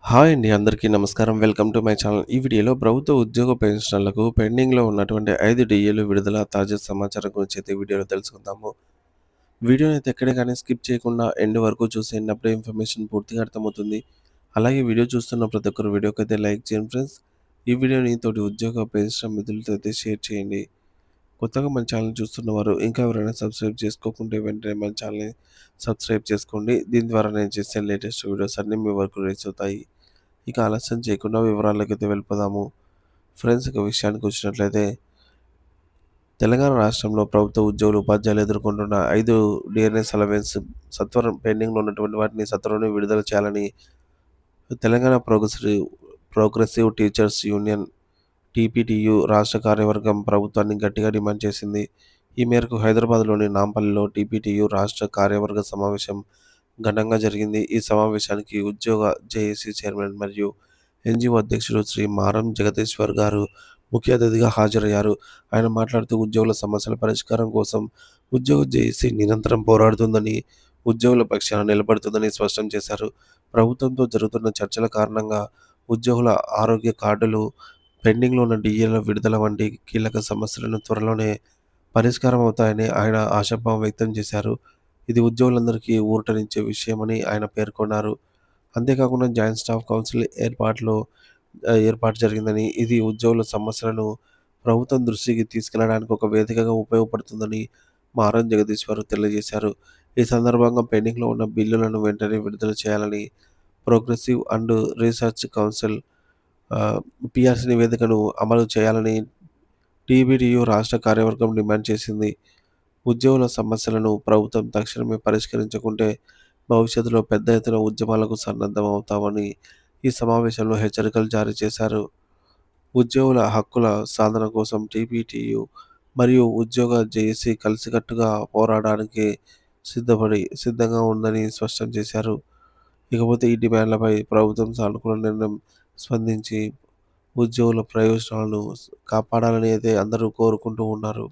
Hi అండి. అందరికీ నమస్కారం. Welcome to my channel. ఈ వీడియోలో ప్రభుత్వ ఉద్యోగ పెన్షనర్లకు పెండింగ్‌లో ఉన్నటువంటి 5 డీఏలు విడుదల తాజా సమాచారం గురించి అయితే వీడియోలో తెలుసుకుందాము. వీడియోనైతే ఎక్కడ గాని స్కిప్ చేయకుండా ఎండ్ వరకు చూసేయండి. అప్పుడే ఇన్ఫర్మేషన్ పూర్తిగా అర్థమవుతుంది. అలాగే వీడియో చూస్తున్న ప్రతి ఒక్కరు వీడియోకైతే లైక్ చేయండి ఫ్రెండ్స్. ఈ వీడియోని తోటి ఉద్యోగ పెన్షన్ మిత్రులతో అయితే షేర్ చేయండి. కొత్తగా మన ఛానల్ చూస్తున్నవారు ఇంకా ఎవరైనా సబ్స్క్రైబ్ చేసుకోకుంటే వెంటనే మన ఛానల్‌ని సబ్స్క్రైబ్ చేసుకోండి. దీని ద్వారా నేను చేసే లేటెస్ట్ వీడియోస్ అన్నీ మీ వరకు రీచ్ అవుతాయి. ఇక ఆలస్యం చేయకుండా వివరాలకైతే వెళ్ళిపోదాము. ఫ్రెండ్స్ ఇక విషయానికొచ్చినట్లయితే తెలంగాణ రాష్ట్రంలో ప్రభుత్వ ఉద్యోగులు, ఉపాధ్యాయులు ఎదుర్కొంటున్న 5 డిఆర్ఎస్ అలవెన్స్ సత్వరం పెండింగ్‌లో ఉన్నటువంటి వాటిని సత్వరమే విడుదల చేయాలని తెలంగాణ ప్రోగ్రెసివ్ టీచర్స్ యూనియన్ టీపీటీయూ రాష్ట్ర కార్యవర్గం ప్రభుత్వాన్ని గట్టిగా డిమాండ్ చేసింది. ఈ మేరకు హైదరాబాద్‌లోని నాంపల్లిలో టీపీటీయూ రాష్ట్ర కార్యవర్గ సమావేశం ఘనంగా జరిగింది. ఈ సమావేశానికి ఉద్యోగ జేఏసీ చైర్మన్ మరియు ఎన్‌జీఓ అధ్యక్షుడు శ్రీ మారం జగదీశ్వర్ గారు ముఖ్య అతిథిగా హాజరయ్యారు. ఆయన మాట్లాడుతూ ఉద్యోగుల సమస్యల పరిష్కారం కోసం ఉద్యోగ జేఏసీ నిరంతరం పోరాడుతుందని, ఉద్యోగుల పక్షాన నిలబడుతుందని స్పష్టం చేశారు. ప్రభుత్వంతో జరుగుతున్న చర్చల కారణంగా ఉద్యోగుల ఆరోగ్య కార్డులు, పెండింగ్‌లో ఉన్న డీఏల విడుదల వంటి కీలక సమస్యలను త్వరలోనే పరిష్కారం అవుతాయని ఆయన ఆశాభావం వ్యక్తం చేశారు. ఇది ఉద్యోగులందరికీ ఊరటనిచ్చే విషయమని ఆయన పేర్కొన్నారు. అంతేకాకుండా జాయింట్ స్టాఫ్ కౌన్సిల్ ఏర్పాటు జరిగిందని, ఇది ఉద్యోగుల సమస్యలను ప్రభుత్వం దృష్టికి తీసుకెళ్లడానికి ఒక వేదికగా ఉపయోగపడుతుందని మారం జగదీశ్వర్ తెలియజేశారు. ఈ సందర్భంగా పెండింగ్‌లో ఉన్న బిల్లులను వెంటనే విడుదల చేయాలని progressive and research council PRC నివేదికను అమలు చేయాలని టీబీడీయూ రాష్ట్ర కార్యవర్గం డిమాండ్ చేసింది. ఉద్యోగుల సమస్యలను ప్రభుత్వం తక్షణమే పరిష్కరించకుంటే భవిష్యత్తులో పెద్ద ఎత్తున ఉద్యమాలకు సన్నద్ధమవుతామని ఈ సమావేశంలో హెచ్చరికలు జారీ చేశారు. ఉద్యోగుల హక్కుల సాధన కోసం టీపీటీయూ మరియు ఉద్యోగ జేఏసీ కలిసికట్టుగా పోరాడడానికి సిద్ధంగా ఉందని స్పష్టం చేశారు. ఇకపోతే ఈ డిమాండ్లపై ప్రభుత్వం సానుకూల నిర్ణయం స్పందించి ఉద్యోగుల ప్రయోజనాలను కాపాడాలని అయితే అందరూ కోరుకుంటూ ఉన్నారు.